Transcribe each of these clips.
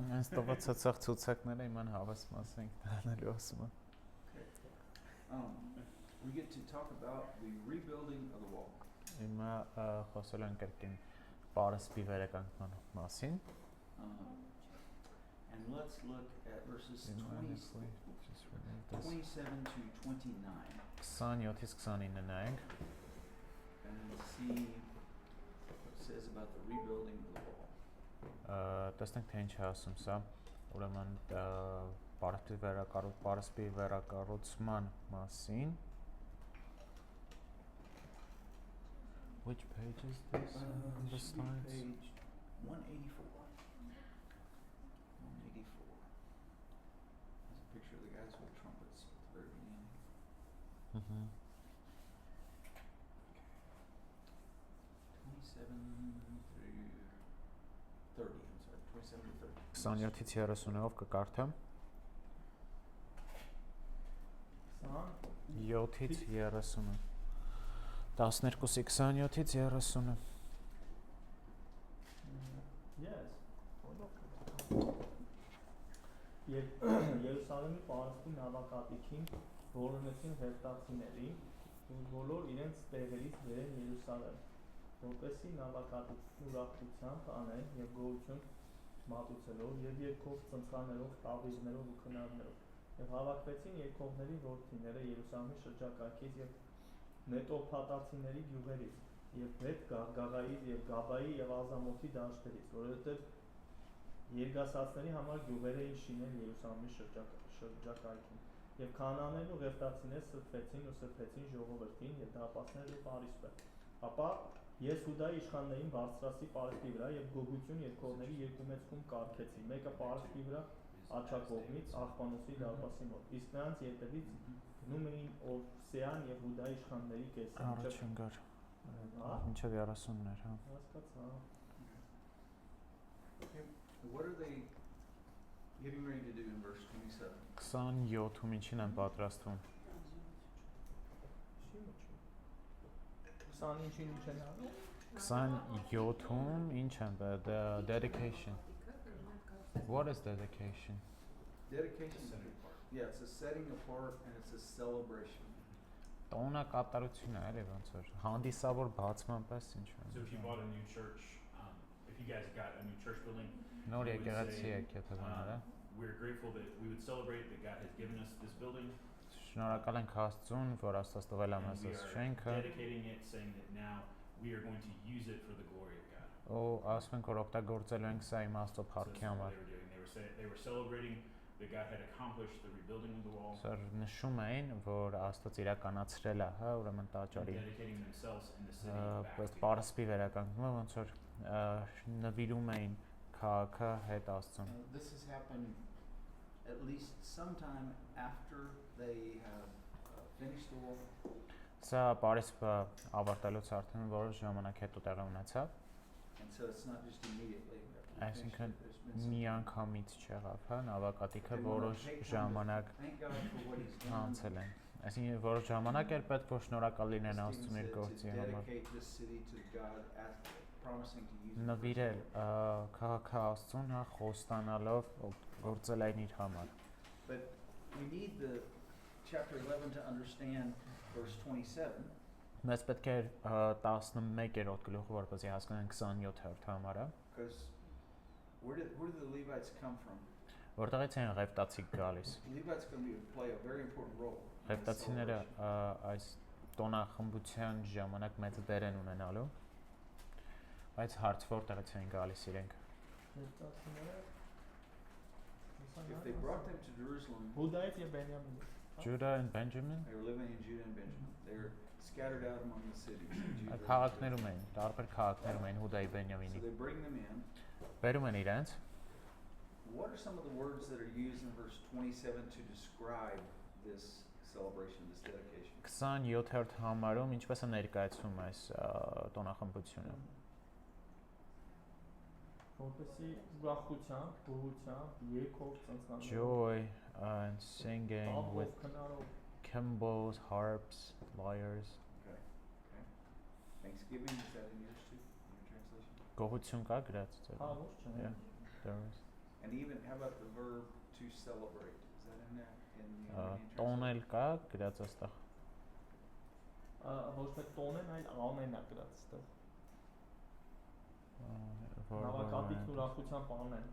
Այս տղա ցածախ ցուցակները իման հավաս մասենք դրանելու ասում եմ։ We get to talk about the rebuilding of the wall. Հիմա խոսել ենք կրկին պարսպի վերականգնման մասին։ And let's look at verses 27 to 29. 27-ից 29 նայենք։ And see what it says about the rebuilding of the wall. Տեսնենք թե ինչ է ասում սա, ուրեմն պարսպի վերակառուցման մասին։ Which page is this? The slides? Page 184. 184. There's a picture of the guys with trumpets at the very beginning. 27 through 30, I'm sorry, 27 to 30. 27-ից 30-ով կկարդամ։ 7-ից 30-ը։ 12-ի 27-ից 30-ը։ Yes. Երուսաղեմի պարսպի նավակատիքին որոնեցին հերթացիների ու բոլոր իրենց տեղերից բերեն Երուսաղեմ, որպեսզի նավակատիքին ուրախությամբ անեն եւ գոհություն մատուցելով եւ երգով, ծնծղաներով, տավիզներով ու քնարներով եւ հավաքվեցին երկողների որդիները Երուսաղեմի շրջակայքից եւ նետոփատացիների գյուղերից եւ Բեթ Գաղայից եւ Գաբայի եւ Ազամոթի դաշտերից, որովհետեւ Երգասացների համար գյուղեր էին շինել Երուսաղեմի շրջակայքում եւ քահանաներն ու ղևտացիները սրբեցին ժողովրդին եւ դարպասներն ու պարիսպը։ Ապա ես Հուդայի իշխաններին բարձրացի պարիսպի վրա եւ գողություն երկողների երկու մեծ խումբ կարգեցի, մեկը պարիսպի վրա աջակողմից Աղբանոսի դարպասի մոտ, իսկ նրանց ետևից գնում էին Օվսեան եւ Հուդայի իշխանների կեսը։ Առաջին գար։ Ինչեւ 30-ներ, հա։ Հասկացա։ What are they getting ready to do in verse 27? 27-ում ինչին են պատրաստվում։ 20-ին ինչ են անում։ 27-ում ինչ են dedication. What is dedication? Dedication is yeah, it's a setting apart and it's a celebration. Տոնակատարություն է, էլի ոնց որ հանդիսավոր բացման պես ինչ որ։ So if you bought a new church, if you guys got a new church building, նոր եկեղեցի եք եթե բաները։ We're grateful that we would celebrate that God has given us this building. Շնորհակալ ենք Աստծուն, որ Աստված տվել է մեզ այս շենքը։ Dedicating it, saying that now we are going to use it for the glory of God. Ու ասում ենք որ օգտագործելու ենք սա իմ Աստծո փառքի համար։ They were celebrating that God had accomplished the rebuilding of the wall. Սա նշում էին, որ Աստված իրականացրել է, հա, ուրեմն տաճարի։ Dedicating themselves in the city. Ըստ պարսպի վերականգնումը ոնց որ նվիրում էին քաղաքը հետ Աստծուն։ This has happened at least sometime after they have finished the wall. Սա պարսպը ավարտելուց արդեն որոշ ժամանակ հետո տեղի ունեցավ։ And so it's not just immediately. Այսինքն միանգամից չեղավ, հա, նավակատիքը որոշ ժամանակ անցել են։ Այսինքն որոշ ժամանակ էր պետք որ շնորհակալ լինեն Աստծուն իր գործի համար։ Նվիրել քաղաքը Աստծուն, հա, խոստանալով գործել այն իր համար։ But we need the chapter 11 to understand verse 27. Մեզ պետք է 11-րդ գլուխը որպեսզի հասկանանք 27-րդ համարը։ Because where did the Levites come from? Որտեղից են ղևտացի գալիս։ Levites going to play a very important role. Ղևտացիները այս տոնախմբության ժամանակ մեծ դեր են ունենալու։ Բայց հարց որտեղից են գալիս իրենք։ Ղևտացիները If they brought them to Jerusalem, Հուդայից եւ Բենյամինից։ Judah and Benjamin. They were living in Judah and Benjamin. They were scattered out among the cities. Քաղաքներում էին, տարբեր քաղաքներում էին Հուդայի Բենյամինի։ So they bring them in. Բերում են իրենց։ What are some of the words that are used in verse 27 to describe this celebration, this dedication? 27-րդ համարում ինչպես է ներկայացվում այս տոնախմբությունը։ Որպեսի ուրախությամբ, գոհությամբ, երգով, ծնծանով։ Joy and singing with քնարով, cymbals, harps, lyres. Okay. Thanksgiving, is that in yours too? In your translation? Գոհություն կա գրած։ Հա, ոչ չէ։ Yeah, there is. And even, how about the verb to celebrate? Is that in there? In the Armenian տոնել կա գրած այստեղ ոչ թե տոնեն, այլ անեն է գրած այստեղ։ որ Նավակատիքն ուրախությամբ անեն։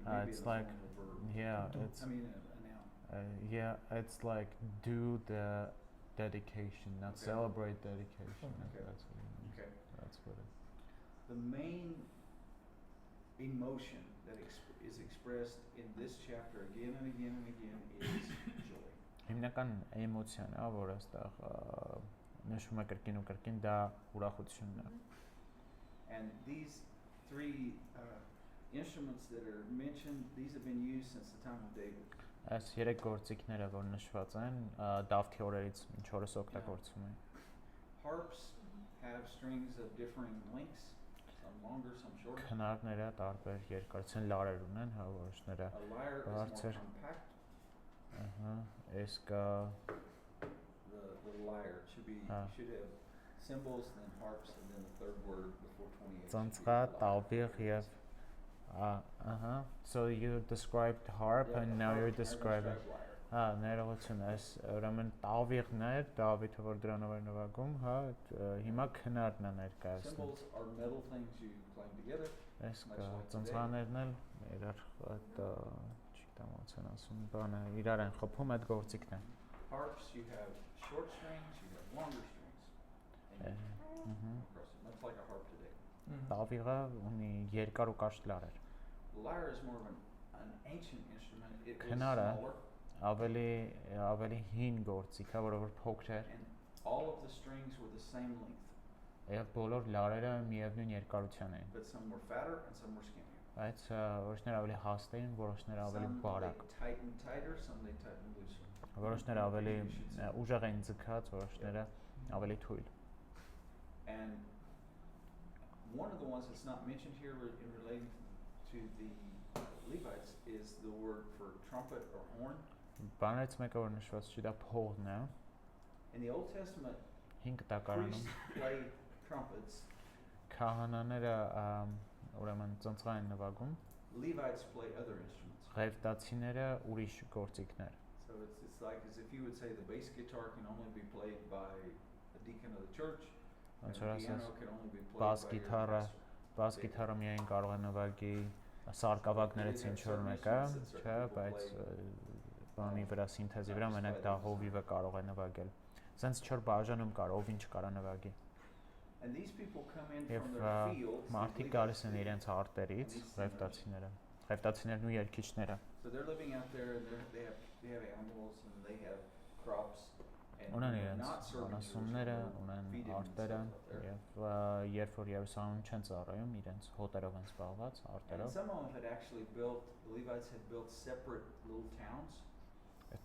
Maybe it's in the like- form of a verb. yeah Do. it's I mean, a noun. yeah it's like do the dedication not Okay. celebrate dedication Okay. that's what it means. Okay. That's what it The main emotion that is expressed in this chapter again and again and again is joy. հիմնական էմոցիան է որ այստեղ նշվում է կրկին ու կրկին դա ուրախությունն է And these three instruments that are mentioned, these have been used since the time of David. այս երեք գործիքները որ նշված են Դավթի օրերից ինչ օրս օգտագործում են Harps have strings of differing lengths, some longer, some shorter. քնարները տարբեր երկարության լարեր ունեն հա որոշները A lyre is more Բարձր. compact. ահա այս կա The lyre should have cymbals, then harps, and then the third word before 28. ծնծղա տավիղ եւ ահա so you described harp and now you're describing հա ներողություն այս ուրեմն տավիղն է Դավիթը որ դրանով էր նվագում հա հիմա քնարն է ներկայացնում Cymbals are metal things you clang together. այս կա ծնծղաներն էլ իրար այդ չգիտեմ ոնց են ասում բանը իրար են խփում այդ գործիքն է Harps, you have short strings, you have longer strings. And you across it, much like a harp today. տավիղը ունի երկար ու կարճ լարեր The lyre is more of an ancient instrument. It was Քնարը smaller, ավելի հին գործիք է որը որ փոքր էր and all of the strings were the same length, եւ բոլոր լարերը միևնույն երկարության էին but some were fatter and some were skinnier. բայց որոշները ավելի հաստ էին որոշները ավելի Some բարակ they tightened tighter, some they tightened looser. որոշները ավելի ուժեղ էին ձգած որոշները ավելի թույլ And one of the ones that's not mentioned here in relating to the Levites is the word for trumpet or horn. բաներից մեկը որ նշված չի դա փողն է In the Old Testament, 5 տակարանում priests played trumpets. քահանաները ուրեմն ծնծղա են նվագում Levites play other instruments. ղևտացիները ուրիշ գործիքներ So it's like as if you would say the bass guitar can only be played by a deacon of the church, and ոնց the որ ասես piano can only be played բաս by your գիտարը pastor. բաս գիտարը միայն կարող է նվագի սարկավակներից ինչ որ մեկը չէ բայց բանի վրա սինթեզի վրա մենակ դա հովիվը կարող է նվագել սենց չոր բաժանում կար ով ինչ կարա նվագի And these people come in Եվ from their fields. these մարդիկ Levites, գալիս են իրենց արտերից ղևտացիներն ու երկիչները So they're living out there, and they have animals, and they have crops, and ունեն they're իրենց not serving անասունները Jerusalem, ունեն they're feeding արտերը themselves out there. եւ երբ որ Երուսաղեմում չեն ծառայում իրենց հոտերով են զբաղված And արտերով some of them had actually built. The Levites had built separate little towns.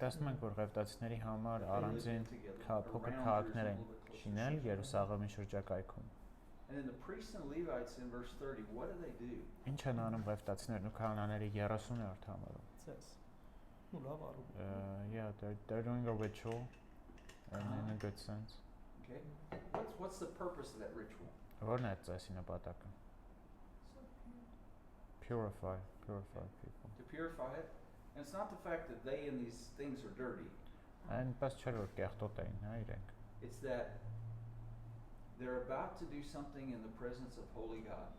Տեսնում ենք որ ղևտացիների համար They lived առանձին together փոքր around քաղաքներ են Jerusalem, a little bit closer to շինել Jerusalem. Երուսաղեմի շրջակայքում And then the priests and Levites in verse 30, what do? ինչ են անում ղևտացիներն ու քահանաների 30-րդ համարում Ցես։ Ու լավ արու։ yeah they're doing a ritual in a good sense Okay, what's the purpose of that ritual? Որն է ծեսի նպատակը purify people To purify it. And it's not the fact that they and these things are dirty. այնպես չէր որ կեղտոտ էին հա իրենք It's that they're about to do something in the presence of holy God.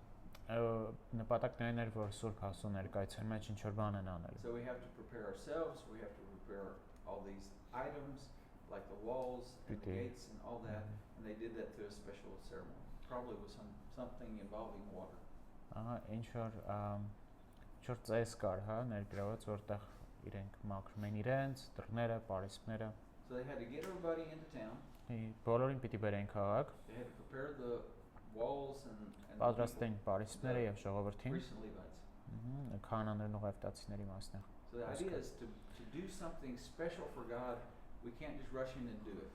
նպատակն այն էր որ Սուրբ Աստծո ներկայության մեջ ինչ որ բան են անել So we have to prepare ourselves, we have to prepare all these items like the walls and the Pity. gates and all that, and they did that through a special ceremony. Probably with something involving water. ահա ինչ որ ծես կար հա ներգրաված որտեղ իրենք մաքրում են իրենց դռները պարիսպները So they had to get everybody into town. բոլորին պիտի բերեն քաղաք They had to prepare the walls and the պատրաստեն people, պարիսպները եւ ժողովրդին priests and Levites. քահանաներն ու ղևտացիների մասն է So the That's idea good. is to do something special for God. We can't just rush in and do it.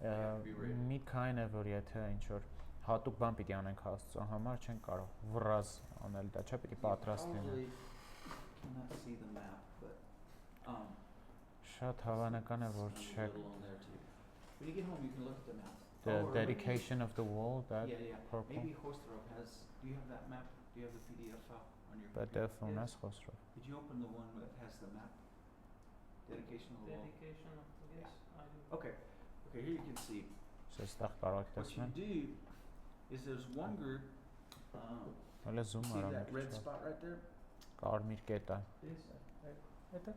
have to be ready. մի քայն է որ եթե ինչ որ հատուկ բան պիտի անենք Աստծո համար չեն կարող վրազ անել դա չէ պիտի You պատրաստ լինել probably cannot see the map, but շատ հավանական է որ it's a չեք little on there too. When you get home, you can look at the map. the Or maybe- dedication of the wall that Yeah. purple Maybe Hosterop has. Do you have that map? Do Do you have the PDF file on your PDF computer? ունես խոսրով։ Did you open the one that has the map? Dedication of the wall? Dedication of yes, I do. Okay, okay, here you can see. Այստեղ կարող եք What you տեսնել։ do is there's one group, Հələ zoom see արա that մի red քիչ։ spot right there? Կարմիր կետը։ This это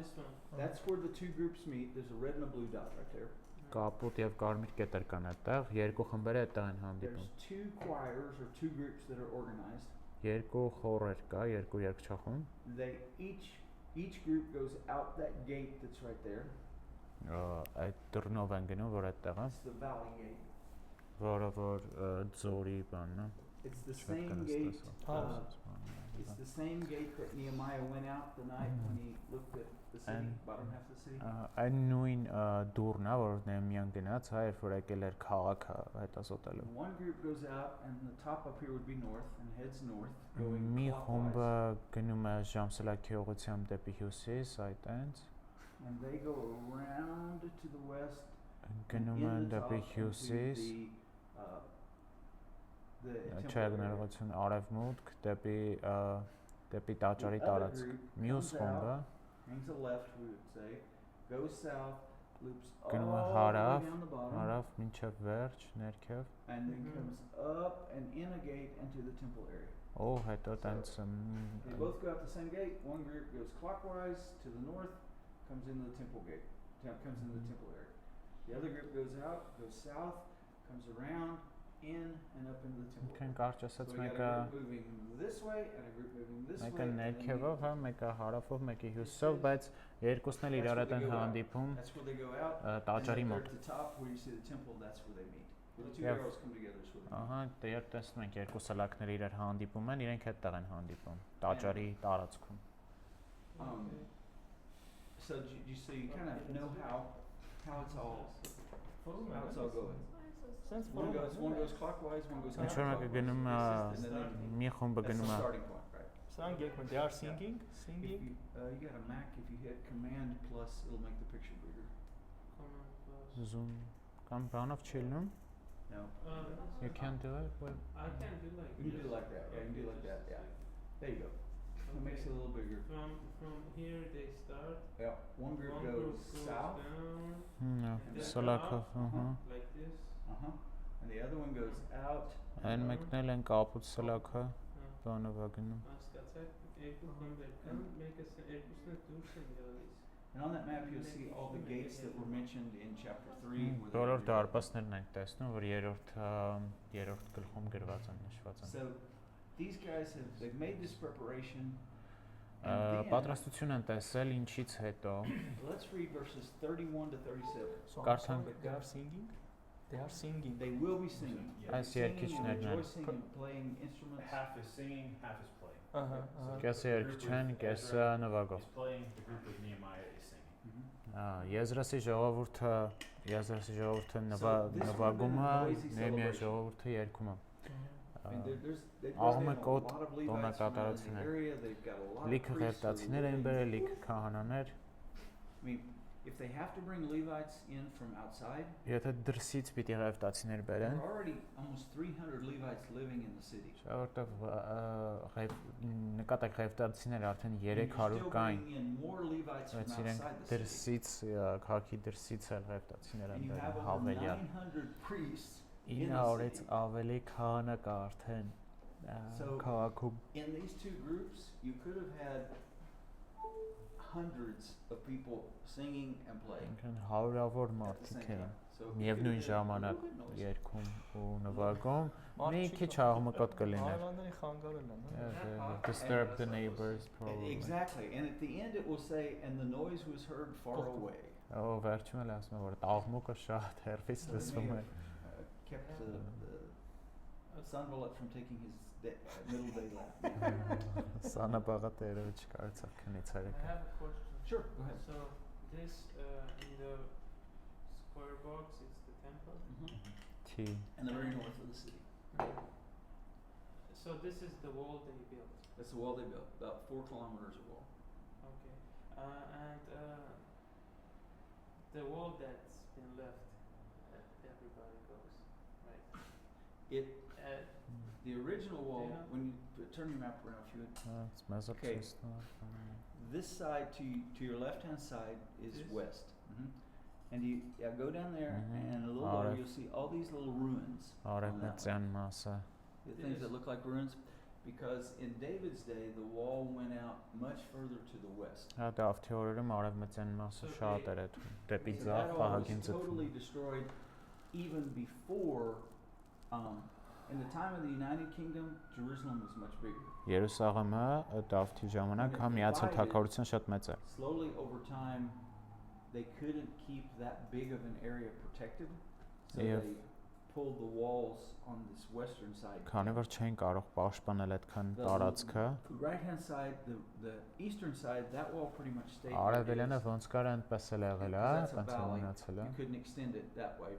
this one. That's where the two groups meet. There's a red and a blue dot right there. Կապուտ եւ կարմիր կետեր կան այդտեղ, երկու խմբեր այդտեղ են հանդիպում։ There's two choirs or two groups that are organized. Երկու խորեր կա, երկու երգչախումբ։ They each group goes out that gate that's right there. Այդ դռնով են գնում, որ այդտեղ է, It's the valley gate. որը որ ձորի բանն է։ It's the same gate. It's the same gate that Nehemiah went out the night when he looked at the city, And- bottom half of the city. Այն նույն դուրն է, որ Նեհեմիան գնաց, հա, երբ որ եկել էր քաղաքը հետազոտելու։ And one group goes out, and the top up here would be north, and heads north, going Մի խումբը clockwise. գնում է ժամսելակի ուղղությամբ դեպի հյուսիս, այտենց, And they go around to the west. գնում in են the դեպի top հյուսիս, into the temple չէ area. գնալություն արևմուտք, դեպի տաճարի The other տարածք։ group Մյուս comes խումբը out, hangs a left, we would say, goes south, loops all գնում է the way հարավ, down the bottom, հարավ մինչև վերջ, ներքև, and then Mhm. comes up and in a gate into the temple area. ու հետո տենց They both go out the same gate. One group goes clockwise to the north, comes into the temple gate, comes into the temple area. The other group goes out, goes south, comes around, in and up into the temple Քան area. կարճ So ասած we got մեկը a group moving this way and a group moving this way. մեկը and then ներքևով, հա, մեկը հարավով, մեկը հյուսիսով, բայց երկուսն էլ իրար հետ են հանդիպում That's where they go out. տաճարի And then մոտ։ there at the top where you see the temple, that's where they meet. Where the two Yeah. arrows come together is where they meet. Ահա, դեր տեսնում ենք երկու սլակներ իրար հանդիպում են, իրենք հետտեղ են հանդիպում տաճարի տարածքում։ So you kind of know how it's all going. Sense One goes clockwise, one goes Ինչ որ մեկը գնում է, and then մի խումբը that's գնում the է starting point, right? Song Gekman, they are singing. If you got a Mac, if you hit Command plus, it'll make the picture bigger. zoom կամ բանով չի լինում։ No. You can do it with I can do like You can do it like that. Yeah, you can do it like that. Yeah. There you go. It makes it a little bigger. From here they start. Yeah. One group One goes group south. down then սլակով, ահա։ like this. And the other one goes out. Այն մեկն էլ են կապուտ սլակը, բանով է գնում։ Հասկացեք, երկու խմբեր կան, մեկը երկուսն է դուրս են գալիս։ And on that map, you'll see all the gates that were mentioned in chapter 3. Բոլոր դարպասներն ենք տեսնում, որ երրորդ գլխում գրված են, նշված են։ So these guys they've made this preparation. And then, Պատրաստություն են տեսել ինչից հետո։ let's read verses 31 to 37. Կարդանք։ They are singing. They are singing. They will be singing. Yeah. Այս Singing and երգիչներն են։ rejoicing and playing instruments. Half is singing, half is playing. Uh-huh. Կեսը երգիչ են, կեսը նվագով։ Is playing, the group with Nehemiah is singing. Mhm. Եզրասի ժողովուրդը նվագում է, Նեհեմիայի ժողովուրդը երգում է։ They've Աղում է got a կոտ lot of Levites from around տոնակատարություն the է։ area. They've got a lot of Լիքը priests that are ղևտացիներ են living բերել, in- լիքը քահանաներ։ I mean, if they have to bring Levites in from outside, Եթե դրսից պիտի ղևտացիներ there բերեն, are already almost 300 Levites living in the city. որովհետև նկատեք ղևտացիներ արդեն And you're 300 still կային, bringing in more Levites from բայց իրենք outside the city. դրսից քաղաքի դրսից էլ ղևտացիներ են And you have բերել over հավելյալ 900 priests in the 900-ից city. ավելի քահանա կա արդեն So- քաղաքում։ In these two groups, you could have had hundreds of people singing and playing Ինքն հարյուրավոր at the մարդիկ same էին time. So it միևնույն could have been a ժամանակ little bit noisy. երգում ու նվագում։ Մի քիչ աղմկոտ կլիներ։ Հայվանների խանգարել են, հա։ Disturb the neighbors probably։ Exactly. And at the end it will say, and the noise was heard far away. Ո վերջում էլ ասում է որ աղմուկը շատ հեռվից So they լսվում may է։ have, kept the Sanballat from taking his middle day nap. Սանը բաղատերը չկարծա քնից I արեք։ have a question. Sure, go ahead. So this in the square box, it's the temple. T In the very north of the city. So this is the wall they built. That's the wall they built, about 4 kilometers of wall. Okay. And the wall that's been left, everybody goes, right? It The original wall, Yeah. when you turn your map around, if you would, It's մեզ Okay. օգտվում։ this side to your left hand side is This? west. And you go down there, Mhm. and a little Alright. lower, you'll see all these little ruins. on that one. Արևմտյան մասը։ The things that Yes. look like ruins, because in David's day, the wall went out much further to the west. Հա Դավթի օրերում արևմտյան մասը So շատ they- էր այդ դեպի So ձախ that all պահակին was totally ձգվում։ destroyed even before, in the time of the United Kingdom, Jerusalem was much bigger. Երուսաղեմը Դավթի ժամանակ հա միացյալ թագավորության շատ մեծ է։ Slowly over time, they couldn't keep that big of an area protected, so Yeah. they pulled the walls on this western side. Քանի down. որ չէին կարող պաշտպանել այդքան The- տարածքը, The right-hand side, the eastern side, that wall pretty much stayed where it արևելյանը is. ոնց կար այնպես էլ եղել է, Because that's a այնց էլ valley. մնացել է, You couldn't extend it that way.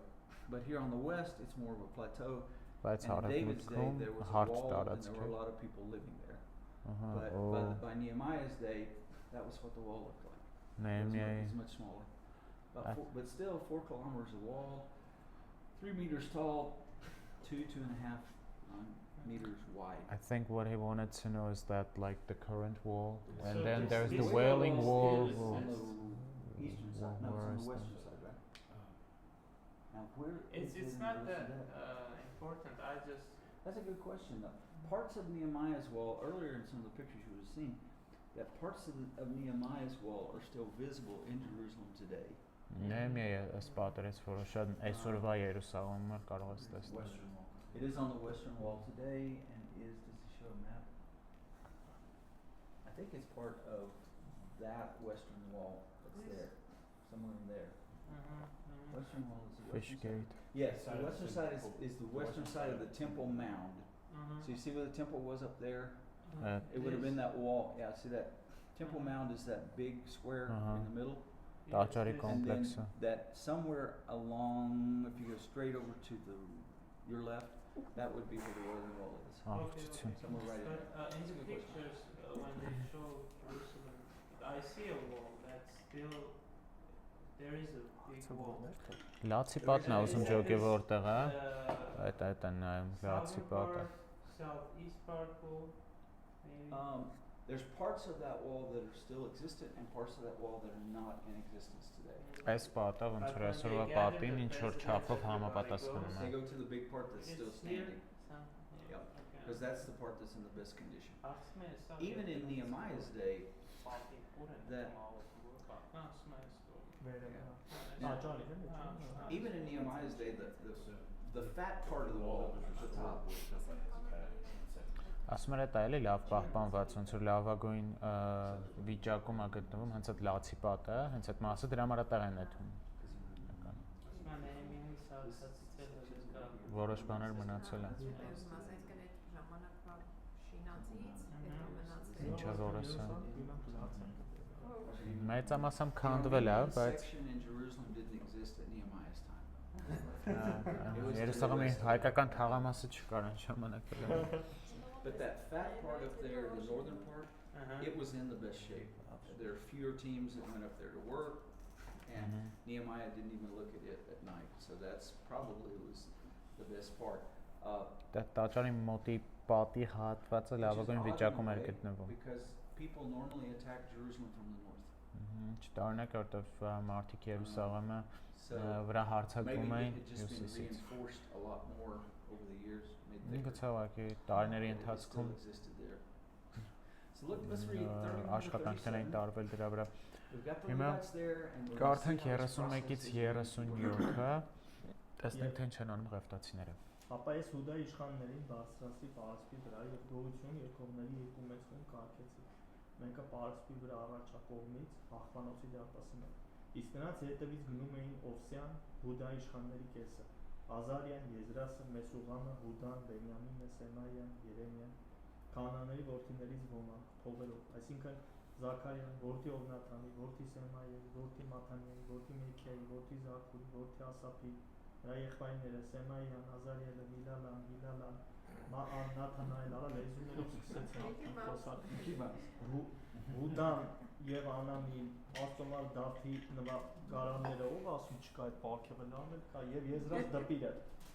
But here on the west, it's more of a plateau. բայց And in David's day, արևմուտքում there was a հարթ wall, and տարածք there were a է։ lot of people living there. Ահա, But օ by Nehemiah's day, that was what the wall looked like. It Նեհեմիայի was much smaller. I- But still, 4 kilometers of wall, 3 meters tall, 2.5 meters wide. I think what he wanted to know is that like the current wall, So and then this- there's this the wall Wailing is Wall. still on Yes. the eastern side. No, Where it's on is the that? western side, right? Now, where It's is it in not relation that to that? important. I just That's a good question, though. Parts of Nehemiah's wall, earlier in some of the pictures you would have seen, that parts of Nehemiah's wall are still visible in Jerusalem today. Նեհեմիայի այս պատերից, որը շատ այսօրվա Երուսաղեմը կարող ես տեսնել։ Western wall. It is on the western wall today, and does it show a map? I think it's part of that western wall that's This? there, somewhere in there. Western wall is the Fish western side. Gate. Yes, Side the of western the side temple. is the western side of the temple mound. So you see where the temple was up there? It would have been that wall, yeah, see that temple mound is that big square Uh-huh. in the middle? Տաճարի And then կոմպլեքսը։ that somewhere along, if you go straight over to your left, that would be where the Wailing Wall is. Ահա, Somewhere right in there. But in That's a the good question. pictures, when they show Jerusalem, I see a wall that's still there is a big wall. Լացի պատն է ուզում ջոկի որտեղ է։ Uh, Այդ է նայում լացի southern պատը։ part, southeast part wall, maybe. There's parts of that wall that are still existent and parts of that wall that are not in existence today. Այս պատը ոնց որ այսօրվա պատին ինչ որ չափով համապատասխանում They է։ go to the big part that's still It's here. standing, Yeah, Yep. okay. because that's the part that's in the best condition. Ասում է, սա Even in երբեք Nehemiah's day, պատի ուր են that- ասում է, even in Nehemiah's day, the fat part of the wall was the top. Ասում էր դա էլի լավ պահպանված, ոնց որ լավագույն վիճակում է գտնվում հենց այդ լացի պատը, հենց այդ մասը դրա համար այդտեղ են նետում։ Որոշ բաներ մնացել են։ Ինչա որս է։ Մեծամասամբ քանդվել է, This բայց section in Jerusalem didn't exist at Nehemiah's time. Երուսաղեմի հայկական թաղամասը չկար այն ժամանակը։ But that fat part up there, the northern part, it was in the best shape. There are fewer teams that went up there to work, and Nehemiah didn't even look at it at night. So that's probably was the best part. Դա տաճարի մոտի պատի հատվածը լավագույն Which is odd in a վիճակում էր way, գտնվում։ because people normally attack Jerusalem from the north. Չտարնակ որտեվ մարդիկ Երուսաղեմը So վրա maybe հարձակվում it էին had just been հյուսիսից։ reinforced a lot more over the years, made thicker. Ինքը ցավակի տարիների But it still ընթացքում existed there. So look, let's read 31 աշխատանքներ էին 37. տարվել դրա վրա։ We've got the Հիմա Levites there, and we're gonna see Կարդանք how this 31-ից process is moving. 37-ը, տեսնենք թե ինչ են անում ղևտացիները։ Ապա ես Հուդայի իշխաններին բարձրացի Պարսպի վրա եւ գողություն երկողների երկու մեծ խումբ կարգեցի։ Մեկը Պարսպի վրա առաջակողմից աղբանոցի դարպասի մոտ։ Իսկ նրանց հետևից գնում էին Օվսյան, Հուդայի իշխանների կեսը, Ազարիան, Եզրասը, Մեսուղամը, Հուդան, Բենյամինը, Սեմայան, Երեմիան, Քանանների որդիներից ոմանք փողերով, այսինքն Զաքարյան, որդի Օվնաթանի, որդի Սեմայի, որդի Մաթանիայի, որդի Միքիայի, որդի Զաքուրի, որդի Ասափի, Նրա եղբայրները Սեմայան, Ազարիելը, Հիլալան, Նաթանայելը լեզուներով սկսեցին խոսալ։ Հուդան եւ Անամին Աստծոմար Դավթի նվագարանները ով ասում չկա այդ պարգևը լանել կա եւ Եզրած դպիրը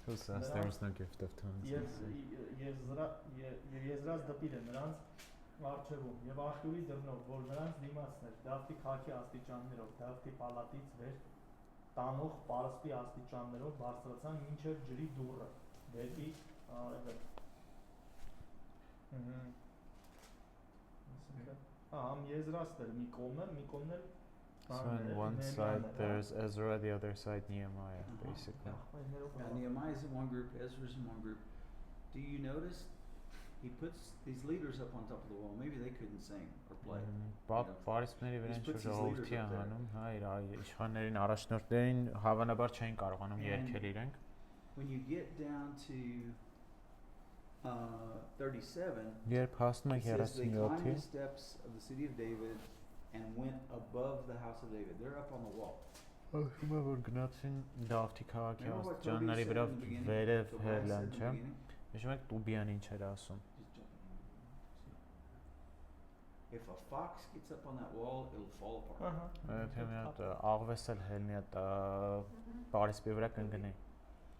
Who says there is no gift of tongues? Եզրած դպիրը նրանց արչեվում եւ աղբյուրի դռնով որ նրանց դիմացներ Դավթի քաղաքի աստիճաններով Դավթի պալատից վեր տանող պարսպի աստիճաններով բարձրացան մինչև ջրի դուռը դեպի արևելք։ Համ Եզրաստեր մի կողմն էլ So on one side there's Ezra, the other side Nehemiah, basically. Yeah, Nehemiah is in one group, Ezra's in one group. Do you notice he puts these leaders up on top of the wall? Maybe they couldn't sing or play. Պարիսպների վրա ինչ ժողովրդի է հանում, հա, իր իշխաններին, առաջնորդներին հավանաբար չէին կարողանում երգել իրենք։ When you get down to 37, Երբ հասնում it եք says they climbed 37-ի, the steps of the city of David and went above the house of David. They're up on the wall. ասում է որ գնացին Դավթի քաղաքի Remember what Toby աստիճանների said վրա in the beginning? վերև Tobias հելան, said in the չէ՞։ beginning? Հիշում եք Տուբիան ինչ էր ասում։ Just jump in. If a fox gets up on that wall, it'll fall apart. Եթե մի հատ աղվես էլ հելնի հատ պարիսպի վրա կընկնի։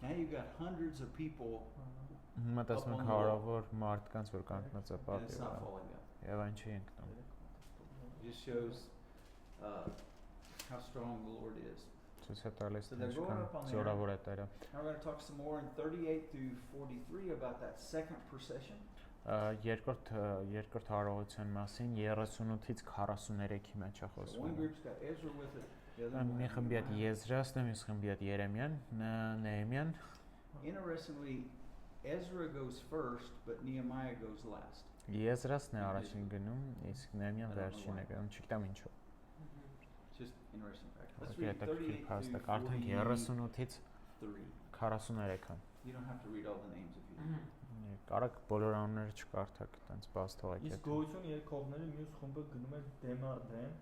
Now you've got hundreds of people Մտածում եք հարավոր մարդկանց որ կանգնած է and պատի it's not վրա։ falling down. Եվ այն չի ընկնում։ It just shows how strong the Lord is. Ցույց է տալիս So թե they're going ինչքան up on there. զորավոր է Տերը։ Now we're going to talk some more in 38 through 43 about that second procession. Երկրորդ հարողության մասին 38-ից 43-ի մեջ է So one խոսվում։ group's got Ezra with it, the other Մի one խմբի հետ Nehemiah. Եզրասն է, մյուս խմբի հետ Երեմիան, Նեհեմիան։ Interestingly, Ezra goes first, but Nehemiah goes last. Եզրասն է առաջին գնում, իսկ Նեհեմիան վերջին է գնում, չգիտեմ ինչու։ Just interesting fact. Let's Ուղղակի read հետաքրքիր 38 փաստ է, through կարդանք 38-ից 43. 43-ը։ You don't have to read all the names if you don't. Կարակ բոլոր անունները չկարդաք, տենց բաց թողեք Իսկ հետ։ գոյություն երկողների մյուս խումբը գնում է Դեմարդեն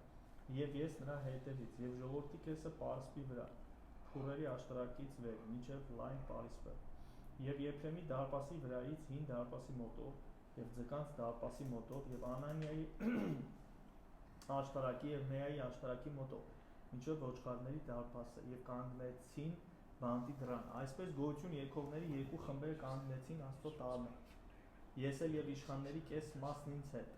եւ ես նրա հետևից եւ ժողովրդի կեսը Պարսպի վրա Խուրերի աշտարակից վեր մինչեւ Լայն Պարիսպը եւ Եփրեմի դարպասի վրայից հին դարպասի մոտով եւ Ձկանց դարպասի մոտով եւ Անանիայի աշտարակի եւ Մեայի աշտարակի մոտով մինչեւ ոչխարների դարպասը եւ կանգնեցին բանտի դրան այսպես գոյություն երկողների երկու խմբեր կանգնեցին Աստծո տառը Ես էլ եւ իշխանների կես մասն ինձ հետ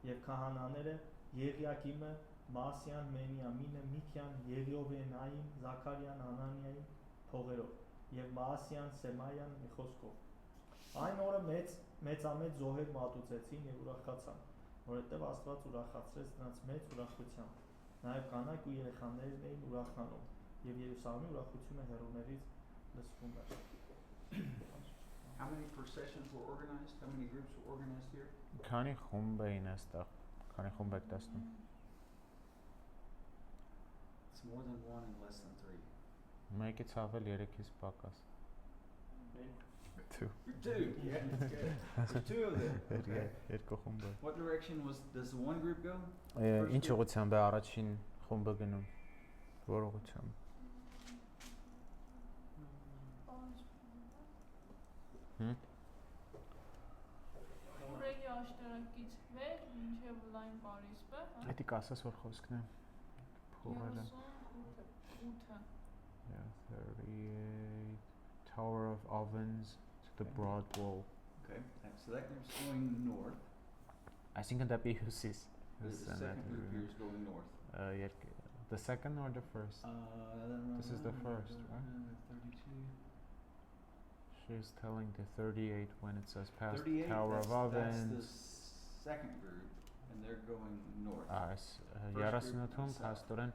եւ քահանաները Եղիակիմը Մասյան Մենիամինը Միքյան Եղիովենային Զաքարյան Անանիային փողերով եւ Մասյան Սեմայան մի խոսքով Այն օրը մեծամեծ զոհեր մատուցեցին եւ ուրախացան որովհետեւ Աստված ուրախացրեց նրանց մեծ ուրախությամբ նաեւ կանայք ու երեխաներն էին ուրախանում եւ Երուսաղեմի ուրախությունը հեռուներից լսվում էր How many processions were organized? How many groups were organized here? Քանի խումբ էին այստեղ։ Քանի խումբ եք տեսնում։ It's more than one and less than three. Մեկից ավել 3-ից պակաս։ Two. Two. Yeah, that's good. There's two of them. Okay. Երկու խումբ։ What direction does the one group go? Ինչ ուղղությամբ է առաջին խումբը գնում։ Որ ուղղությամբ։ Ուրեգի աշտարակից վեր մինչև Լայն Պարիսպը, Դա կասես որ խոսքն է։ Փողերը։ 38-ը։ Yeah, 38 Tower of Ovens to the broad wall. Okay, so that group's going north. Այսինքն դեպի հյուսիս։ The second group here is going north. The second or the first? This is the first, right? 32. She's telling the 38 when it says past 38, Tower of that's the Ovens. second group, and they're going north. Այս First group 38-ում is south. հաստորեն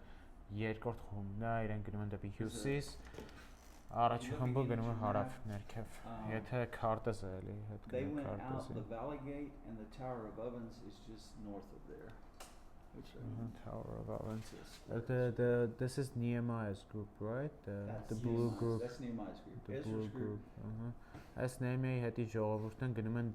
երկրորդ խումբն է, իրենք գնում են դեպի Is it- հյուսիս։ Առաջին Looking խումբը into գնում է your հարավ map, ներքև։ um, Եթե քարտեզ է էլի, հետ They գնում went out the քարտեզին։ valley gate, and the Tower of Ovens is just north of there. Which Tower of Ovens. is This is Nehemiah's group, right? The that's blue Nehemiah's- group. That's Nehemiah's group. The Ezra's blue group. group. Այս Նեհեմիայի հետի ժողովուրդն գնում են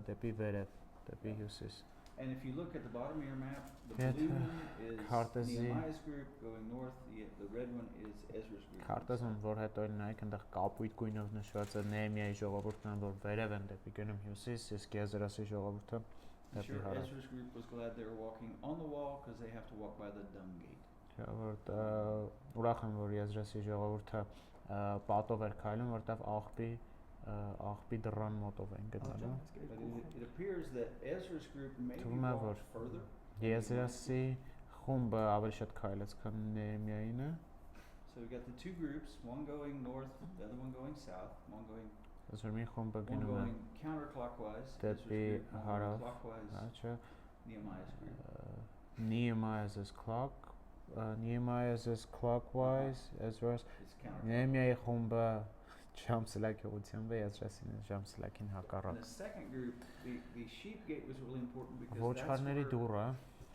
դեպի վերև, դեպի հյուսիս։ And if you look at the bottom of your map, the Yeah, blue one is քարտեզի- Nehemiah's group going north, the red one is Ezra's group. going Քարտեզում south. որ հետո նայեք այնտեղ կապույտ գույնով նշված է Նեհեմիայի ժողովուրդն որ վերև են դեպի գնում հյուսիս, իսկ Եզրասի ժողովուրդը I'm դեպի sure հարավ։ Ezra's group was glad they were walking on the wall because they have to walk by the dung gate. Որ ուրախ եմ որ Եզրասի ժողովուրդը պատով էր քայլում, որտեվ աղբի դռան մոտով են գտնալու։ But it appears that Ezra's group maybe Թվում է, որ walked further. Եզրասի խումբը ավելի շատ քայլեց, քան Նեհեմիայինը։ So we got the two groups, one going north, the other one going south, one going Այսօր մի խումբը one գնում է going counterclockwise, Ezra's դեպի group, one հարավ, going clockwise, աչա Nehemiah's group. Nehemiah's is clockwise, Ezra's It's counterclockwise. Նեհեմիայի խումբը ժամսլակողությամբ է, Եզրասին ժամսլակին And հակառակ։ the second group, the sheep gate was really important because that's Ոչխարների where դուռը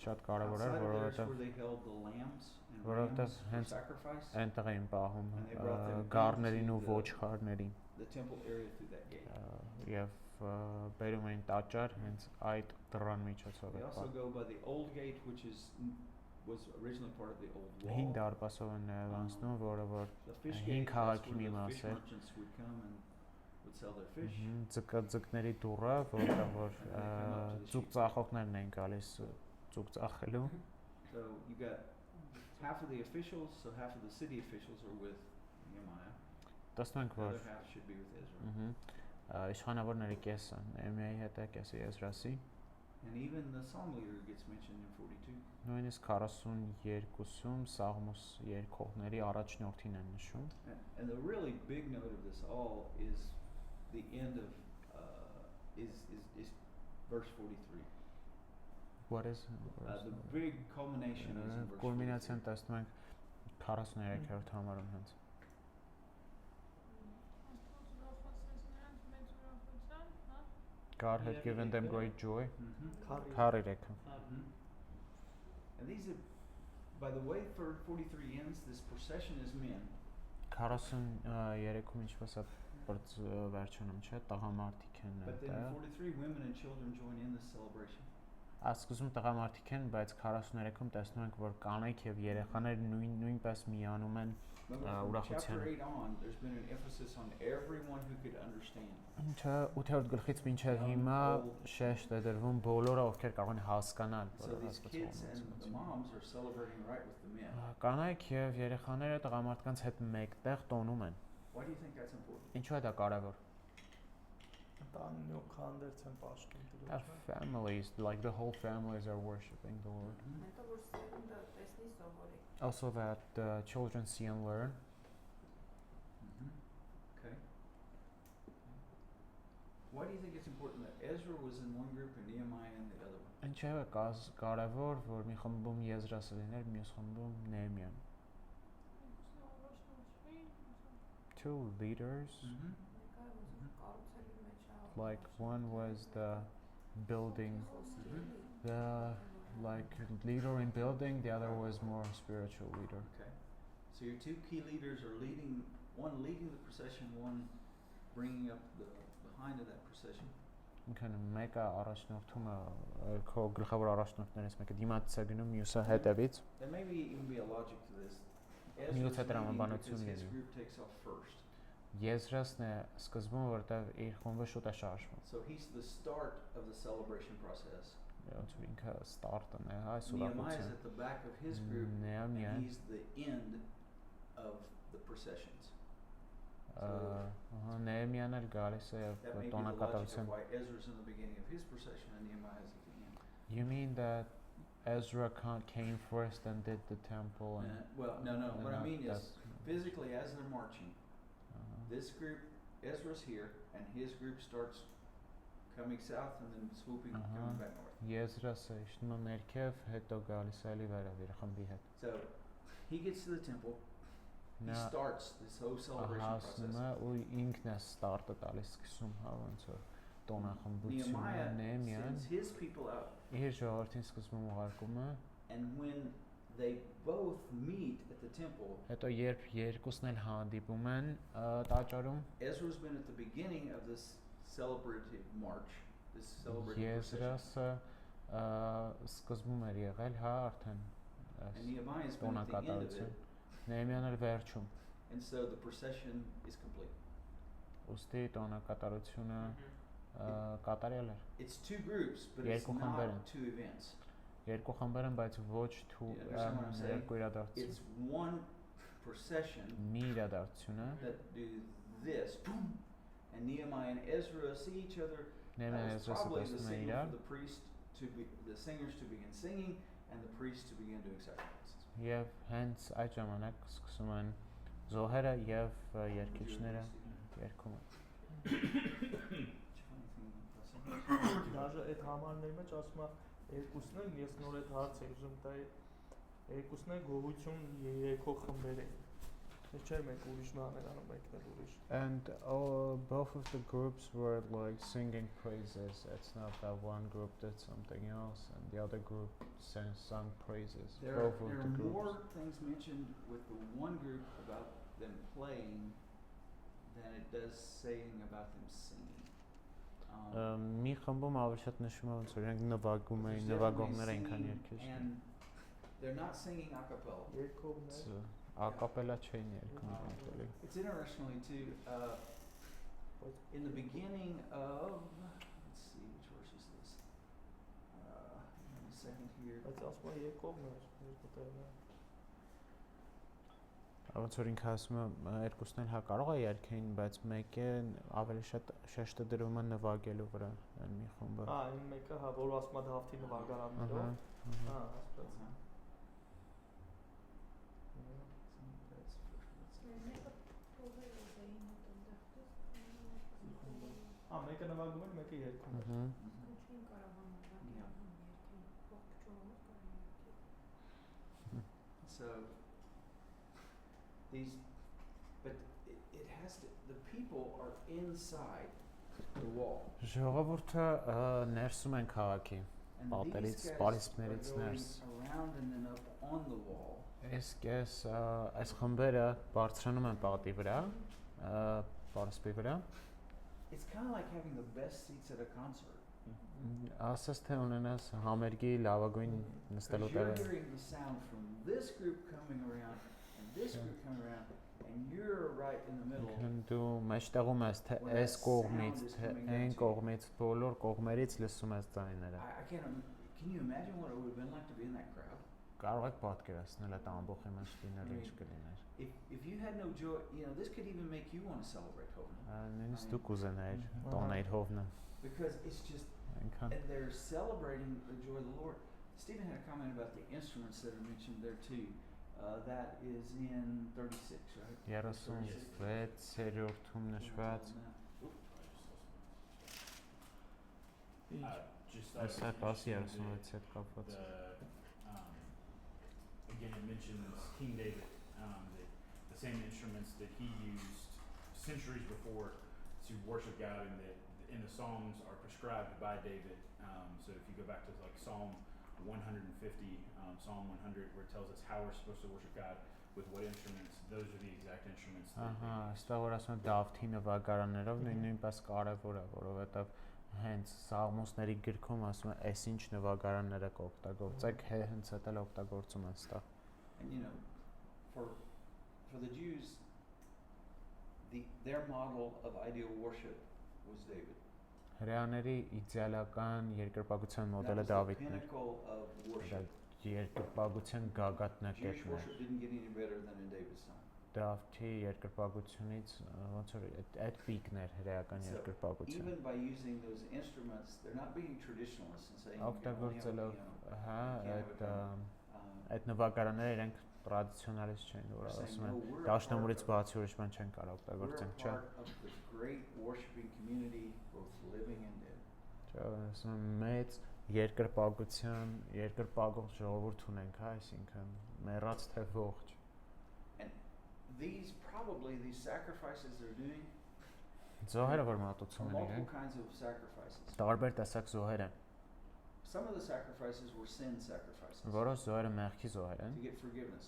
շատ կարևոր էր, outside of there is որովհետև where they held the lambs and որովհետև rams for հենց sacrifice, այնտեղ էին պահում And they brought them գառներին ու into the- ոչխարներին the temple area through that gate. եւ բերում էին տաճար հենց այդ դռան միջոցով They էր also go by the old gate, which was originally part of the old հին wall. դարպասով են նաև անցնում, որը որ The fish Հին gate, that's քաղաքի where մի the մաս fish էր։ merchants would come and would sell their fish. ձկների դուռը, որտեղ որ And they come up to the ձուկ sheep. ծախողներն են գալիս ձուկ ծախելու So you got half of the officials, so half of the city officials are with Nehemiah. տեսնենք The որ other half should be with Ezra. իշխանավորների կեսը Նեհեմիայի հետ է, կեսը Եզրասի, And even the psalm leader gets mentioned in 42. նույնիսկ 42-ում Սաղմոս երկողների առաջնորդին են նշում։ And the really big note of this all is the end of is verse 43. What is The big culmination is in verse 43. կուլմինացիան տեսնում ենք 43-րդ համարում հենց։ Աստված ուրախացրեց նրանց մեծ ուրախությամբ, հա։ God had given them great joy. Mhm. 43 Mhm. And these are, by the way, 43 ends. This procession is men. 43-ում ինչպես է վերջանում, չէ՞, տղամարդիկ են But then այդտեղ։ in 43, women and children join in this celebration. Ասկզում տղամարդիկ են, բայց 43-ում տեսնում ենք, որ կանայք եւ երեխաներ նույնպես միանում են Remember, from chapter ուրախությանը։ 8 on, there's been an emphasis on everyone who could understand. Ինչը 8-րդ գլխից մինչև հիմա շեշտ է դրվում բոլորը, ովքեր կարող են հասկանալ, So որ these kids and the Աստված moms are celebrating right with the men. կանայք եւ երեխաները տղամարդկանց հետ մեկտեղ տոնում են։ Why do you think that's important? Ինչու է դա կարևոր? Տանն ու քանդերց են պաշտում դրոշը։ Our families, like the whole families are worshiping the Lord. Հետո որ սերունդը տեսնի սովորի։ Also that the children see and learn. Okay. Why do you think it's important that Ezra was in one group and Nehemiah in the other one? Ինչու է կարևոր, որ մի խմբում Եզրասը լիներ, մյուս խմբում Նեհեմիան։ Two leaders, like one was the building, the like leader in building, the other was more spiritual leader. Okay. So your two key leaders are leading, one leading the procession, one bringing up the behind of that procession. Ինքն մեկը առաջնորդում է, քո գլխավոր առաջնորդներից մեկը դիմացից է գնում, մյուսը հետևից։ There may even be a logic to this. Միոց Ezra's հետ leading տրամաբանություն because his լինի։ group takes off first. Եզրասն է սկզբում, որտեղ իր խումբը շուտ է շարժվում։ So he's the start of the celebration process. Ոնց որ ինքը ստարտն է, այս Nehemiah is ուրախությունը։ at the back of his group Նեհեմիան and he's the end of the processions. Նեհեմիան էլ գալիս է եւ That may be the logic of տոնակատարության։ why Ezra's in the beginning of his procession and Nehemiah is at the end. You mean that Ezra came first and did the temple and Well, no. What I not mean is that- physically as they're marching, this group, Ezra's here, and his group starts coming south and then swooping, coming back north. Եզրասը իջնում է ներքև, հետո գալիս է էլի վերև իր խմբի հետ։ So he gets to the temple, he Նա starts this whole celebration հասնում է process. ու ինքն է ստարտը տալիս, սկսում հա ոնց որ տոնախմբությունը, Nehemiah Նեհեմիան sends his people out, իր ժողովրդին սկզբում ուղարկում է, and when they both meet at the temple, հետո երբ երկուսն էլ հանդիպում են տաճարում, Ezra's been at the beginning of this celebrative march, this celebrative procession. Եզրասը սկզբում էր եղել, հա, արդեն And Nehemiah's been at the end of տոնակատարություն։ it, Նեհեմիան էր վերջում։ and so the procession is complete. Ոստի տոնակատարությունը կատարել էր։ It's two groups, but it's Երկու խմբեր են։ not two events. Երկու խմբեր են, բայց ոչ You understand what I'm saying? երկու իրադարձություն։ It's one procession Մի իրադարձություն է։ that do this, boom, and Nehemiah and Ezra see each other. That Նեհեմիան was Եզրասը probably the տեսնում է signal իրար։ for the priest to be, the singers to begin singing, and the priest to begin doing sacrifices. Եվ հենց այդ ժամանակ սկսում են զոհերը եւ երգիչները երգում են։ Դաժե այդ համարների մեջ ասում է երկուսն են, ես նոր այդ հարց եմ ուզում տալ, երկուսն են գողություն երեքող խմբեր են։ Ես չէր մեկ ուրիշ բաներ անում, մեկն էլ ուրիշ։ And both of the groups were like singing praises. It's not that one group did something else and the other group sung praises. There Both are of the groups. more things mentioned with the one group about them playing than it does saying about them singing. Մի խմբում ավելի շատ նշում է ոնց որ իրենք նվագում But էին, there's նվագողներ definitely այնքան singing, երգիչներ։ and they're not singing a cappella. Երկողներ։ Ակապելա չէին երգում այդտեղի։ It's interestingly too, in the beginning of, let's see, which verse is this? Give me a second here. Բայց ասում է երկողներ, երկու տեղներ։ Ոնց որ ինքը ասում է երկուսն էլ հա կարող է երգեին, բայց մեկը ավելի շատ շեշտը դրում է նվագելու վրա, այն մի խումբը։ Այն մեկը հա որ ասում է Դավթի նվագարաններով։ Հա, ասած։ Մեկը նվագում էր, մեկը երգում էր։ So these, but it has to, the people are inside the wall. Ժողովուրդը ներսում են քաղաքի։ And Պատերից, these guys are պարիսպներից going ներս։ around and then up on the wall. Այս խմբերը բարձրանում են պատի վրա, պարիսպի վրա։ It's kind of like having the best seats at a concert. Ասես թե ունենաս համերգի լավագույն նստելու Because you're տեղը։ hearing the sound from this group coming around and this group coming around, and you're right in the middle. Դու մեջտեղում ես թե When that այս կողմից, sound is թե coming այն down to you. կողմից, բոլոր կողմերից լսում ես ձայները։ I can't. Can you imagine what it would have been like to be in that crowd? Կարող եք պատկերացնել այդ ամբողջի մեջ լինել ինչ կլիներ։ If you had no joy, you know, this could even make you want to celebrate Hovna. Նույնիսկ դու կուզենայիր տոնել հովնը։ Because it's just, Այնքան and they're celebrating the joy of the Lord. Stephen had a comment about the instruments that are mentioned there too. That is in 36, right? 36-րդում նշված Just այս է 10-36 հետ կապված։ Again, it mentions King David, that the same instruments that he used centuries before to worship God, and that in the Psalms are prescribed by David. So if you go back to like Psalm 150, Psalm 100, where it tells us how we're supposed to worship God with what instruments, those are the exact instruments that Ահա, they use. այստեղ որ ասում են Դավթի նվագարաններով նույնպես կարևոր է, որովհետև հենց Սաղմոսների գրքում ասում է, այս ինչ նվագարաններ եք օգտագործեք, հենց դա էլ օգտագործում են ստա։ And you know, for the Jews, their model of ideal worship was David. Հրեաների իդեալական երկրպագության That մոդելը was the Դավիթն էր։ pinnacle of worship. Երկրպագության գագաթն Jewish էր։ worship didn't get any better than in David's time. Դավթի երկրպագությունից ոնց որ այդ պիկն էր հրեական So, երկրպագության։ even by using those instruments, they're not being traditionalists and saying you can only have a Օգտագործելով, piano. հա, You can't have a drum. այդ նվագարանները իրենք տրադիցիոնալիստ չեն, որ They're saying, ասում են no, we're a դաշնամուրից part բացի ուրիշ բան չեն կարող of- we're a օգտագործենք, չէ։ part of the great worshiping community, both living and dead. Չէ, ասում են մեծ երկրպագող ժողովուրդ ունենք, հա, այսինքն մեռած թե ողջ։ These sacrifices they're doing Զոհերը որ are մատուցում են multiple իրենք, kinds of sacrifices. տարբեր տեսակ զոհեր են, Some of the sacrifices were sin sacrifices որոշ զոհերը մեղքի զոհեր են, to get forgiveness.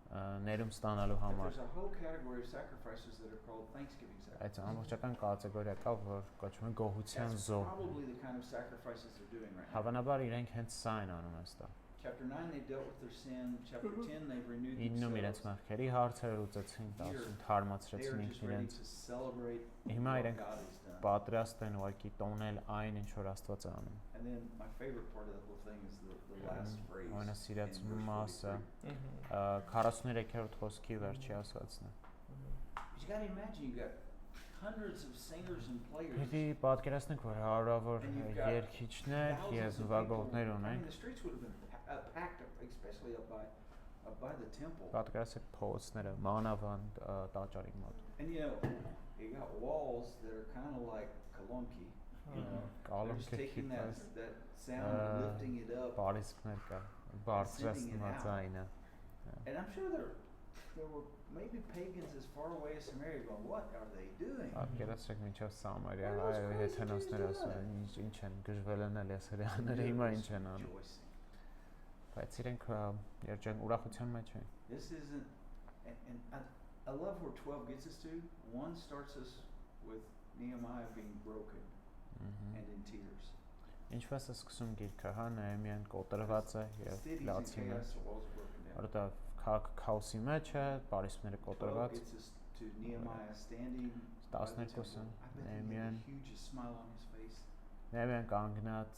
ներում ստանալու But համար։ there's a whole category of sacrifices that are called Thanksgiving sacrifices. Այդ ամբողջական կատեգորիա կա, որ կոչվում է գոհության That's զոհ։ probably the kind of sacrifices they're doing right now. Հավանաբար իրենք հենց սա են անում այստեղ։ Chapter 9 they dealt with their sin. Chapter 10 they've renewed 9-ում իրենց themselves. մեղքերի հարցերը լուծեցին, 10-ում They թարմացրեցին are ինքն just ready իրենց։ to celebrate Հիմա what իրենք God has done. պատրաստ են ուղղակի տոնել այն, ինչ որ Աստված է անում։ And then my favorite part of the whole thing is the last phrase. Ամենասիրած in verse մասը 43. 43-րդ խոսքի վերջի ասվածն է։ But you got to imagine you got hundreds of singers and players. Պիտի պատկերացնենք, որ հարյուրավոր And you've got երգիչներ thousands եւ of people. նվագողներ I mean, ունենք։ the streets would have been packed up, especially up by the temple. Պատկերացրեք փողոցները մանավանդ տաճարի մոտ։ And you know, you got walls that are kind of like Kolonki. You know, they're just taking that sound and lifting it up. Բարիսկներ կա, բարձրացնած այնը։ And I'm sure there were maybe pagans as far away as Samaria going, what are they doing? Պատկերացրեք մինչև Սամարիա, What are those այո, crazy հեթանոսներ Jews ասում են, ինչ են գժվել են ալի ասարյանները, They're հիմա just ինչ են անում։ rejoicing. Բայց իրենք երջան ուրախության մեջ են։ This isn't, and I love where 12 gets us to. 1 starts us with Nehemiah being broken and in tears. Ինչպես է սկսում գիրքը, հա, Նեհեմիան կոտրված է եւ Cities in լացի մեջ, chaos, the walls are broken down. որտեղ քաղաքը քաոսի մեջ է, Պարիսպները 12 կոտրված, gets us to Nehemiah standing by the 12-ը, temple. I bet he had Nehemian. the hugest smile on his face. Նեհեմիան կանգնած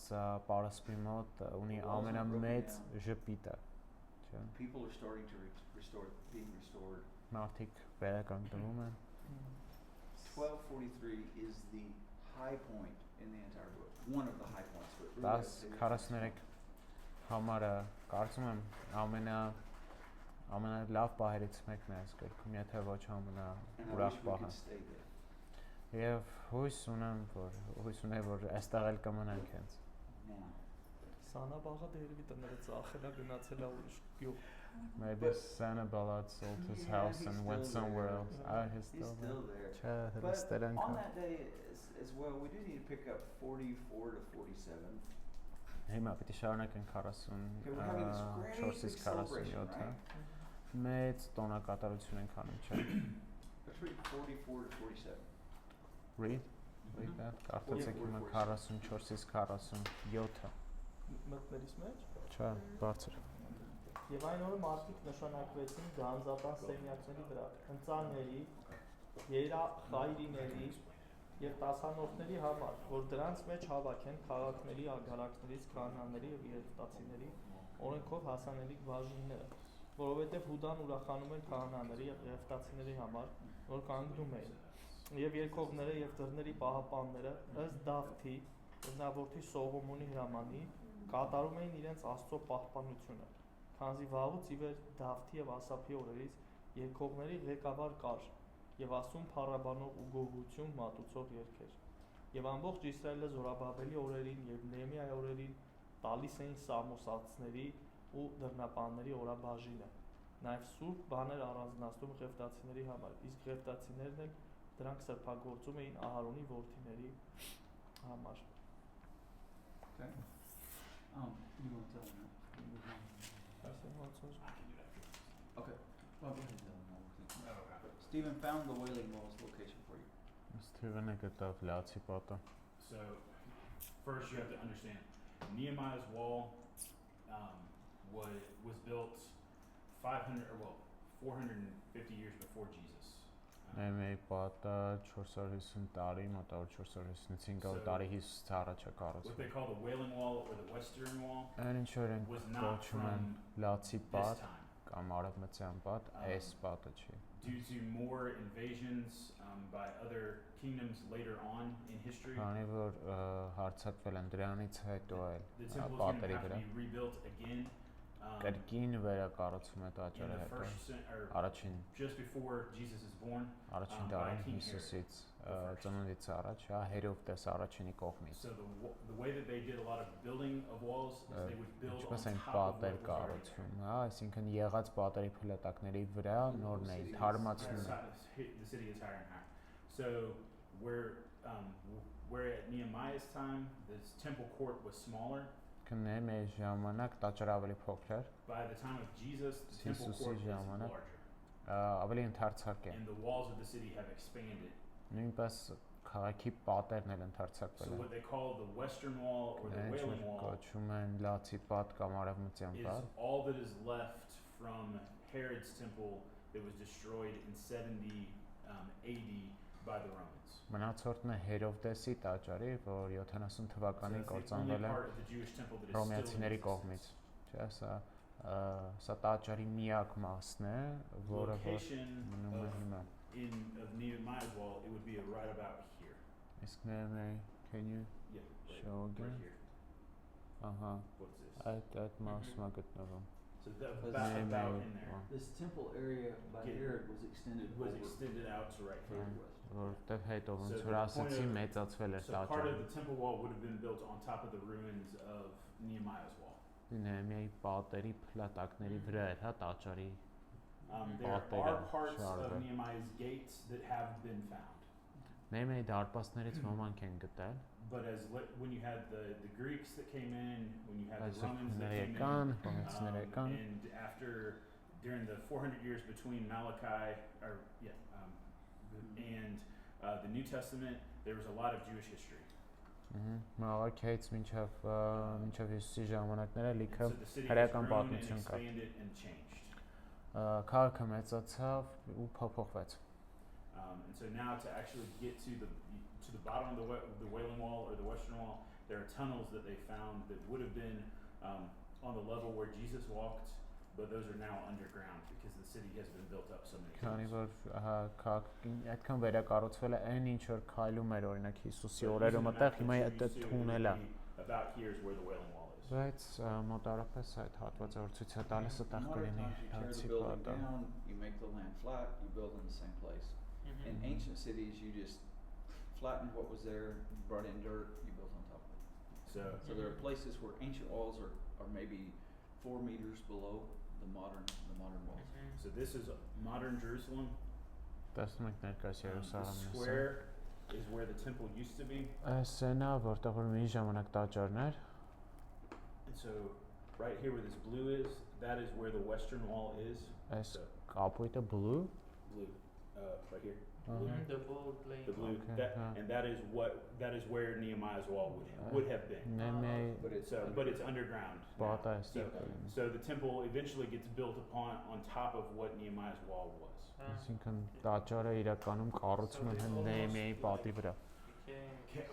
Պարիսպի մոտ ունի ամենամեծ ժպիտը, չէ՞։ People are starting to being restored. Մարդիկ վերականգնվում են։ 1243 is the high point in the entire book. One of the high points. But really I'd say it's 43 համարը կարծում եմ ամենալավ պահերից մեկն է այս գրքում, եթե ոչ And I ամենաուրախ wish we պահը։ could stay there. Եվ հույս ունեմ, որ այստեղ էլ կմնանք հենց։ Now, Սանաբաղը դերևի տները ծախելա գնացել է ուրիշ գյուղ։ Maybe Sanballat sold his Yeah, house he's and went still somewhere there. else. He's he's still still there. Չէ, But հստեր on անգամ։ that day as well, we do need to pick up 44 to 47. Հիմա պիտի շարունակենք Okay, we're having this great 44-ից big celebration, 47-ը։ right? Մեծ տոնակատարություն ենք անում, չէ։ Let's read 44 to 47. Read that. Կարդացեք հիմա 44-ից 47-ը։ Մտներիս մեջ։ Չէ, բարձր։ Եվ այն օրը մարդիկ նշանակվեցին գանձապան սենյակների վրա, ընծաների, երախայրիների եւ տասանորդների համար, որ դրանց մեջ հավաքեն քաղաքների, ագարակներից, կանանների եւ եգիպտացիների օրենքով հասանելիք բաժինները, որովհետեւ Հուդան ուրախանում էր քահանաների եւ եգիպտացիների համար, որ կանգնում էին, եւ երկողները եւ դռների պահապանները ըստ Դավթի, որդի Սողոմոնի հրամանի, կատարում էին իրենց Աստծո պահպանությունը, քանզի վաղուց ի վեր Դավթի եւ Ասափի օրերից երկողների ղեկավար կար եւ Աստծուն փառաբանող ու գոհություն մատուցող երգեր։ Եվ ամբողջ Իսրայելը Զորաբաբելի օրերին եւ Նեհեմիայի օրերին տալիս էին սամոսացների ու դռնապանների օրաբաժինը։ Նաեւ սուրբ բաներ առանձնացնում ղևտացիների համար, իսկ ղևտացիներն էլ դրանք սրբագործում էին Ահարոնի որդիների համար։ Okay. You want to tell them that? I can do that. Okay. Well, go ahead and tell them what we're thinking. Oh, okay. Stephen found the Wailing Wall's location for you. Ստիվենը գտավ լացի պատը։ So, first you have to understand, Nehemiah's wall was built 450 years before Jesus. Նեհեմիայի պատը 450 տարի, մոտավոր 455 տարի Հիսուսից առաջ է What կառուցվել։ they call the Wailing Wall or the Western Wall Այն ինչ որ են was not կոչում են from լացի this պատ time. կամ արևմտյան պատ, այս պատը չի։ Due to more invasions by other kingdoms later on in history, Քանի որ հարձակվել են դրանից հետո էլ the temple is going to պատերի have to վրա be rebuilt again. կրկին վերակառուցում է In տաճարը the հետո or առաջին just before Jesus is born. առաջին by դարին King Հիսուսից first. ծնունդից առաջ, հա, Հերովտես առաջինի կողմից։ So the way that they did a lot of building of walls is they would build on Ինչպես են top of պատեր what was already there. կառուցում, հա, այսինքն եղած պատերի փլատակների վրա նորն էին թարմացնում։ The city is higher and higher. So where at Nehemiah's time, this temple court was smaller. Այսինքն Նեհեմիայի ժամանակ տաճարը ավելի փոքր էր, By the time of Jesus, the temple Հիսուսի court is ժամանակ larger. ավելի ընդարձակ է։ And the walls of the city have expanded. Նույնպես քաղաքի պատերն էլ ընդարձակվել So է։ what they call the western wall or the Ինչ Wailing Wall կոչվում են լացի պատ կամ արևմտյան is պատ։ all that is left from Herod's temple that was destroyed in 70 AD by the Romans. Մնացորդն է Հերովդեսի տաճարի, որ 70 So թվականին that's the only կործանվել է part of the Jewish temple that is still in հռոմեացիների existence. կողմից։ Չէ՞, սա տաճարի միակ մասն է, որը որ Location մնում է հիմա։ of Nehemiah's wall, it would be right about here. Իսկ Նեհեմիայի, can you Yeah, show right again? here. Ահա, What's this? այդ մասում է gտնվում։ So Because about in Նեհեմիայի there. This temple area by Get- Herod was extended It was over extended out to right here. further west. Որտեղ հետո ոնց So որ the ասացի point of- մեծացվել էր So part տաճարը։ of the temple wall would have been built on top of the ruins of Nehemiah's wall. Նեհեմիայի պատերի փլատակների վրա էր, հա, տաճարի։ There Պատերը are parts of շարժը։ Nehemiah's gates that have been found. Նեհեմիայի դարպասներից ոմանք են գտել, But when you had the Greeks that came in, when you had the այսօր Romans that came in, եկան, հռոմեացիները եկան, and during the 400 years between Malachi and the New Testament, there was a lot of Jewish history. Մաղաքից մինչև Հիսուսի ժամանակները And լիքը so the city has հրեական grown and պատմություն կա։ expanded and changed. Քաղաքը մեծացավ ու փոփոխվեց։ And so now to actually get to the bottom of the Wailing Wall or the Western Wall, there are tunnels that they found that would have been on the level where Jesus walked, but those are now underground because the city has been built up so many Քանի times. որ քաղաքին այդքան վերակառուցվել է, այն ինչ որ քայլում էր օրինակ Հիսուսի So օրերում, using the այդտեղ map հիմա that այդ you see, it would թունել է։ be about here is where the Wailing Wall is. Բայց մոտարապես այդ հատվածը որ ցույց է տալիս, այդտեղ Modern կլինի times you tear լացի the building պատը։ down, you make the land flat, you build in the same place. In ancient cities, you just flattened what was there, brought in dirt, you built on top of it. So there are places where ancient walls are maybe 4 meters below the modern walls. So this is modern Jerusalem. Տեսնում եք ներկայիս The Երուսաղեմն է։ square is where the temple used to be. Սենա, որտեղ որ մի ժամանակ տաճարն էր, And so right here where this blue is, that is where the Western Wall is. այս So կապույտը blue, blue, right here. The bold lane. The blue, Okay, and that is where Nehemiah's wall would have been. Նեհեմիայի But it's underground. now. պատը այստեղ So, կլինի։ so the temple eventually gets built on top of what Nehemiah's wall was. Այսինքն տաճարը իրականում կառուցում են Նեհեմիայի պատի վրա։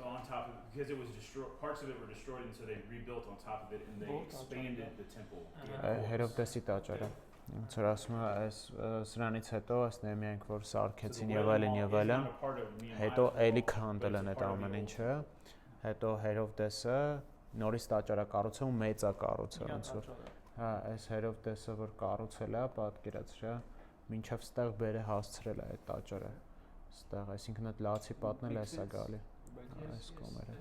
On top of it, because it was destroyed, parts of it were destroyed, and so they rebuilt on top of it, and they expanded the temple. Հերովդեսի տաճարը։ Ոնց որ ասում է, այս սրանից հետո այս Նեհեմիային որ So սարքեցին the եւ Wailing այլն Wall եւ is այլն, not a part of Nehemiah's հետո wall, էլի but քանդել it's են a այդ part of the ամեն old ինչը, հետո Հերովդեսը նորից տաճարը կառուցում, մեծա կառուցել, ոնց որ հա, այս Հերովդեսը որ կառուցել է, պատկերացրա, մինչև ստեղ բերը հասցրել է այդ տաճարը։ Ստեղ, այսինքն այդ լացի պատն էլ էսա գալի։ Այս կողմերը։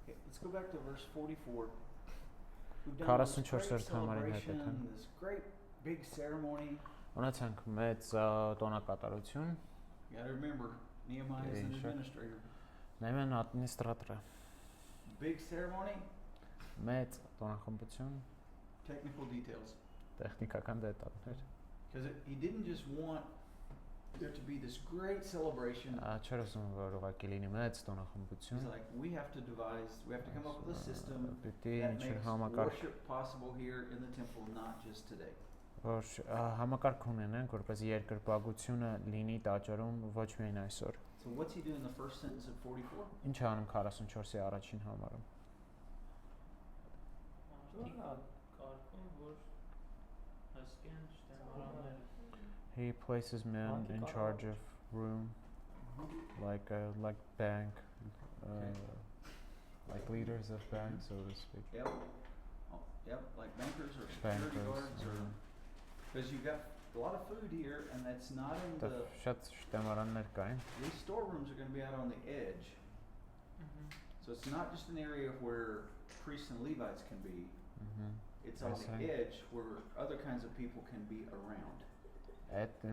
Okay, let's go back to verse 44. We've done this 44 great օրդ համարին հետ celebration, են։ this great big ceremony. Ունեցանք մեծ տոնակատարություն, You gotta remember, Nehemiah is an Yeah, sure. administrator. Նեհեմիան ադմինիստրատոր է, Big ceremony, մեծ տոնախմբություն, technical details. տեխնիկական դետալներ։ Because he didn't just want there to be this great celebration. Չէր ասում, որ ուղղակի լինի մեծ He's տոնախմբություն, like, we have to come up with a system պիտի that ինչ-որ makes համակարգ, worship possible here in the temple, not just today. որ համակարգ ունենանք, որպեսզի երկրպագությունը լինի տաճարում ոչ միայն այսօր։ So what's he do in the first sentence of 44? Ինչ է անում 44-ի առաջին համարում։ Կարգում որ հասկեն շտեմարաններ He places men in charge of room, like bank, like leaders of bank, so to speak. Yep. Oh, yep, like bankers or security Bankers, guards or because you've got a lot of food here and that's not in Դա the շատ շտեմարաններ կային։ these storerooms are going to be out on the edge. So it's not just an area where priests and Levites can be. It's on That's the right. edge where other kinds of people can be around. Այդ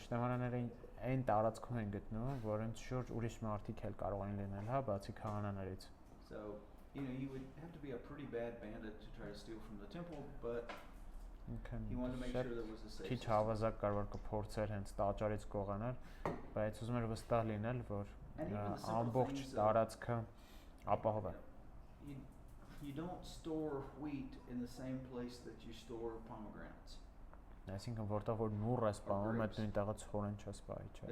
շտեմարանները այն տարածքում են գտնվում, որոնց շուրջ ուրիշ մարդիկ էլ կարող են լինել, հա, բացի քահանաներից։ So you would have to be a pretty bad bandit to try to steal from the temple, but ինքն he wanted to make շատ sure there was a safe քիչ system. հավազակ կար որ կփորձեր հենց տաճարից կողանալ, բայց ուզում էր վստահ լինել, որ And even the simple ամբողջ things of, տարածքը ապահով է։ you don't store wheat in the same place that you store pomegranates. Այսինքն որտեղ որ նուռ ես սպանում, այդ grapes. նույն տեղը ցորեն չես սպայի, չէ։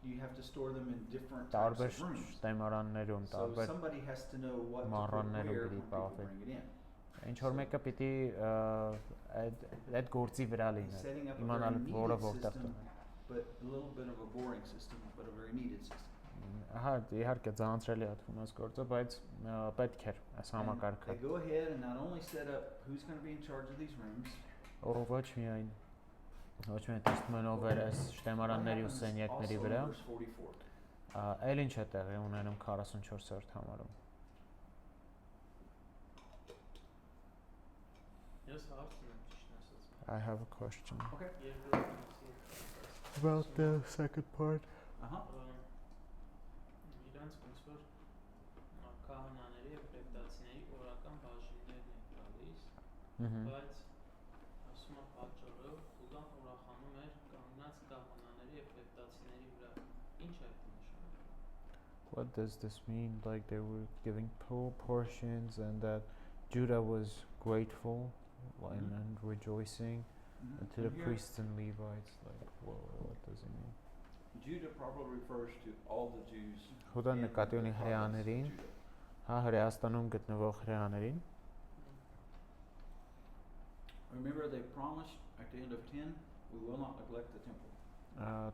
You have to store them in different types Տարբեր of rooms. շտեմարաններում, So տարբեր somebody has to know what to put մառաններում where պիտի when people պահվի։ bring it in. Ինչ որ մեկը պիտի այդ գործի վրա He's լինել, setting up a իմանալ very որը needed որտեղ system, տա։ but a little bit of a boring system, but a very needed system. Ահա, իհարկե ձանձրելի է թվում այս գործը, բայց պետք էր այս And համակարգը։ they go ahead and not only set up who's going to be in charge of these rooms, Ոչ միայն տեսնում են ով էր այս what շտեմարանների ու happens սենյակների also in վրա, verse 44. այլ ինչ է տեղի ունենում 44-րդ համարում։ Ես հարց ունեմ ճիշտ ասած։ I have a question Okay. about the second part. Իրանց ոնց որ քահանաների եւ պրետացիների օրական բաժիններն են տալիս, բայց ասում եմ պատճառը Խուդան ուրախանում էր կանգնած քահանաների եւ պրետացիների վրա։ Ինչ է դա նշանակում։ What does this mean? Like they were giving portions and that Judah was grateful and rejoicing to the And here, priests and Levites. Like, whoa, what does it mean? Judah probably refers to all the Jews Խուդան in նկատի ունի the province of հրեաներին, Judah. հա Հրեաստանում գտնվող հրեաներին։ Remember they promised at the end of 10, we will not neglect the temple.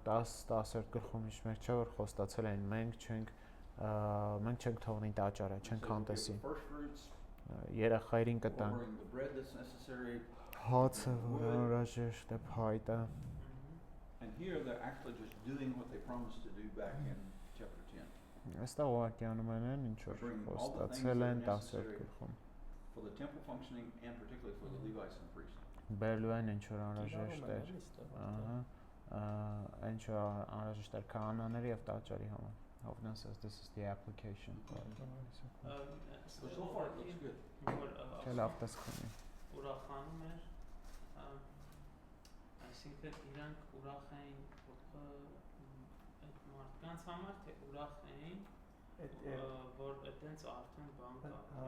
10-10 գլխում ինչ մեկ չէ որ խոստացել են մենք չենք թողնի տաճարը, չենք So we'll give հանդեսի։ the first fruits, Երախայրին we'll կտան, bring the bread that's necessary, հացը, որ անհրաժեշտ է, փայտը։ and here they're actually just doing what they promised to do back in chapter 10. Այստեղ ուղղակի անում են ինչ որ Bring all the խոստացել things են that are 10 necessary. գլխում։ For the temple functioning and particularly for the Levites and priests. Բերելու են ինչ որ անհրաժեշտ էր, ահա, ինչ որ անհրաժեշտ էր քահանաների եւ տաճարի համար։ Hovnan says this is the application part. So far it looks good. Չէ լավ տեսքունի։ Ուրախանում էր, այսինքն իրանք ուրախ էին այդ մարդկանց համար, թե ուրախ էին, որ այդտենց արդեն բան կա,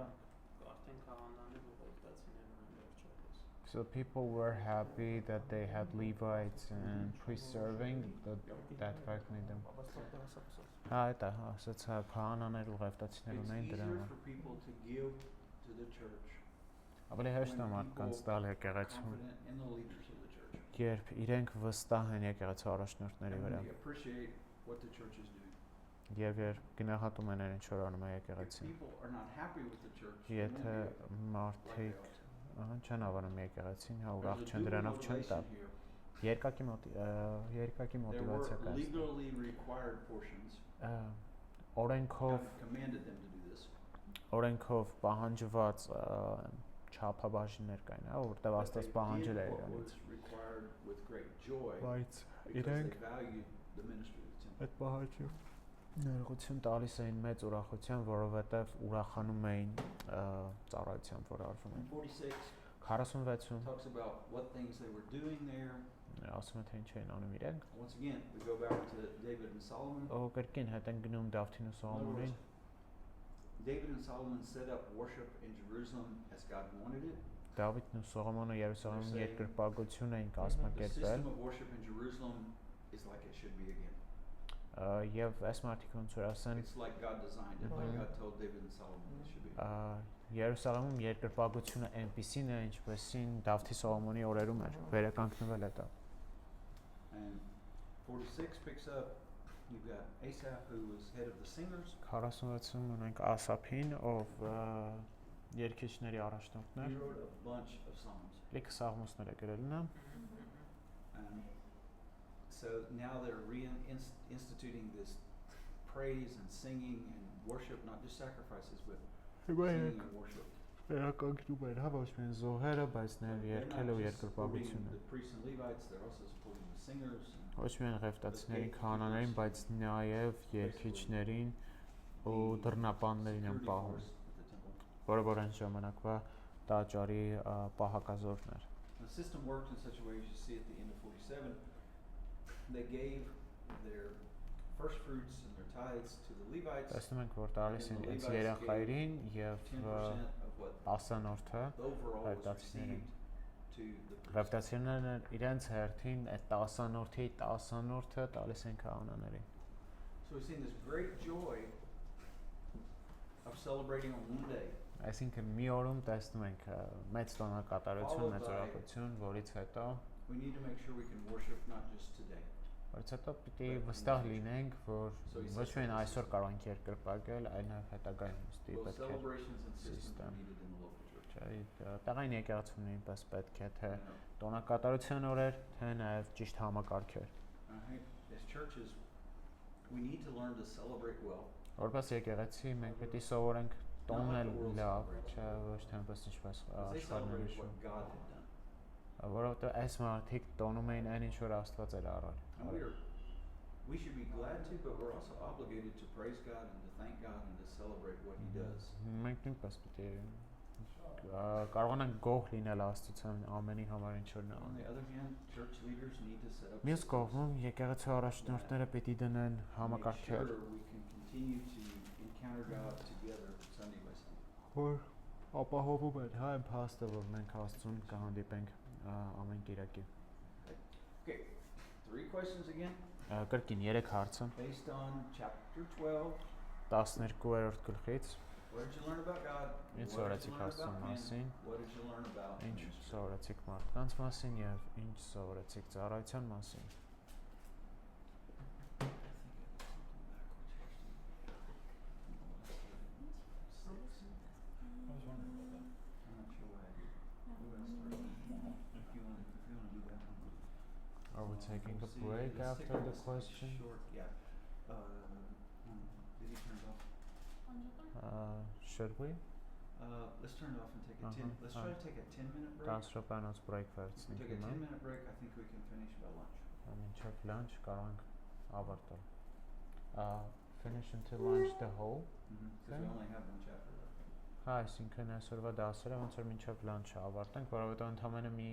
արդեն քահանաներ ու պետացիներ ունեն վերջապես։ So people were happy that they had Levites and priests serving, that fact made them. Հա, դա ասած քահանաներ ու ղևտացիներ It's ունեն դրա easier համար։ for people to give to the church Ավելի հեշտ է մարդկանց տալ եկեղեցուն, confident in the leaders of the church. երբ իրենք վստահ են եկեղեցու առաջնորդների And վրա, they appreciate what the church is doing. եւ երբ գնահատում են ինչ որ անում է If եկեղեցին։ people are not happy with the church, they won't Եթե give like they մարդիկ ought to. չեն avանում եկեղեցին, հա ուրախ There's a չեն dual դրանով չեն տա։ motivation here. Երկակի There were մոտիվացիա կա։ legally required portions. Օրենքով God commanded them to do this. օրենքով պահանջված չափաբաժիններ կային, հա, որտեղ But Աստված they պահանջել did է what իրանից։ was required with great joy Բայց because իրենք they valued the ministry of the temple. այդ պահանջը ներողություն տալիս էին մեծ ուրախության, որովհետև ուրախանում էին ծառայությամբ, որ արվում And է։ 46 46-ում talks about what things they were doing there. ասում է թե ինչ էին անում իրենք։ Once again, we go back to David and Solomon. Ու կրկին հետ են գնում Դավթին ու In other Սողոմոնին։ words, David and Solomon set up worship in Jerusalem as God wanted it. Դավիթն ու Սողոմոնը Երուսաղեմում They're saying երկրպագություն էին The կազմակերպել, system of worship in Jerusalem is like it should be again. եւ այս մարդիկ ոնց որ ասեն, It's like God designed it, like God told David and Solomon it should be. Երուսաղեմում երկրպագությունը այնպիսին է, ինչպեսին Դավթի Սողոմոնի օրերում էր, վերականգնվել է դա։ And 46 picks up, you've got Asaph who was head of the singers. 46-ում ունենք Ասափին, ով երգիչների առաջնորդն He էր, wrote a bunch of songs. լիքը սաղմոսներ է գրել նա, And so now they're reinstituting this praise and singing and worship, not just sacrifices, but singing and worship. վերականգնում են, հա, ոչ միայն զոհերը, բայց So նաև they're երգել ու not just supporting երկրպագությունը։ the priests and Levites, they're also supporting the singers. Ոչ միայն ղևտացիներին, քահանաներին, բայց նաև երգիչներին ու դռնապաններին են Security պահում։ force at the temple. որը որ այն ժամանակվա տաճարի պահակազորն էր։ The system worked in such a way, as you see at the end of 47, they gave their first fruits and their tithes to the Levites, Տեսնում ենք, որ տալիս են And the իրենց Levites երեխային եւ 10% of what 10-որդը overall was Ղևտացիներին։ received to the priests. Ղևտացիներն իրենց հերթին այդ 10-որդի 10-որդը տալիս են քահանաներին։ So we've seen this great joy of celebrating on one day, Այսինքն մի օրում տեսնում ենք մեծ տոնակատարություն, Followed մեծ by- ուրախություն, որից հետո we need to make sure we can worship not just today. որից հետո պիտի վստահ լինենք, որ So he ոչ says միայն that այսօր կարող ենք երկրպագել, այլ նաև հետագայում ուստի Both պետք է celebrations and systems are system. needed in the local church. չէ, տեղային եկեղեցում նույնպես պետք է թե You know, տոնակատարության օրեր, թե նաև ճիշտ համակարգեր։ I think as churches, we need to learn to celebrate well. Որպես եկեղեցի մենք պետք է սովորենք Not like տոնել the world լավ, celebrates. չէ, ոչ թե այնպես ինչպես Because they աշխարհն celebrated հիշում։ what God had done. Որովհետև այս մարդիկ տոնում էին այն ինչ որ Աստված էր արել։ And we should be glad to, but we're also obligated to praise God and to thank God and to celebrate what He does. Մենք նույնպես պետք է կարողանանք գոհ լինել Աստծության ամենի համար ինչ որ նա On անի։ the other hand, church leaders need to set up Մյուս systems կողմում եկեղեցու առաջնորդները պետք է դնեն to make համակարգեր, sure we can continue to encounter God together Sunday by Sunday. որ ապահովում են հա այն փաստը, որ մենք Աստծուն կհանդիպենք ամեն Կիրակի։ Okay, 3 questions again, Կրկին 3 հարցը based on chapter 12. 12-րդ գլխից What did you learn about God? ինչ What did սովորեցիք you learn Աստծո about men? մասին, What did you learn about ինչ ministry? սովորեցիք մարդկանց մասին եւ ինչ սովորեցիք ծառայության մասին։ I was wondering about that. I'm not sure what I did. Who else started? If you want to do that one. Are we taking a Let's see, break let's after take a- the let's take a question? Short, yeah. Did he turn it off? Should we? Let's turn it off and take a 10. Let's try to take a 10-minute break. 10 րոպեանոց break If we վերցնենք take a հիմա։ 10-minute break, I think we can finish by lunch. Մինչև lunch կարող ենք ավարտել։ Finish until lunch the whole։ Because we Okay. only have one chapter left. Հա, այսինքն այսօրվա դասերը ոնց որ մինչև lunch-ը ավարտենք, որովհետև ընդամենը մի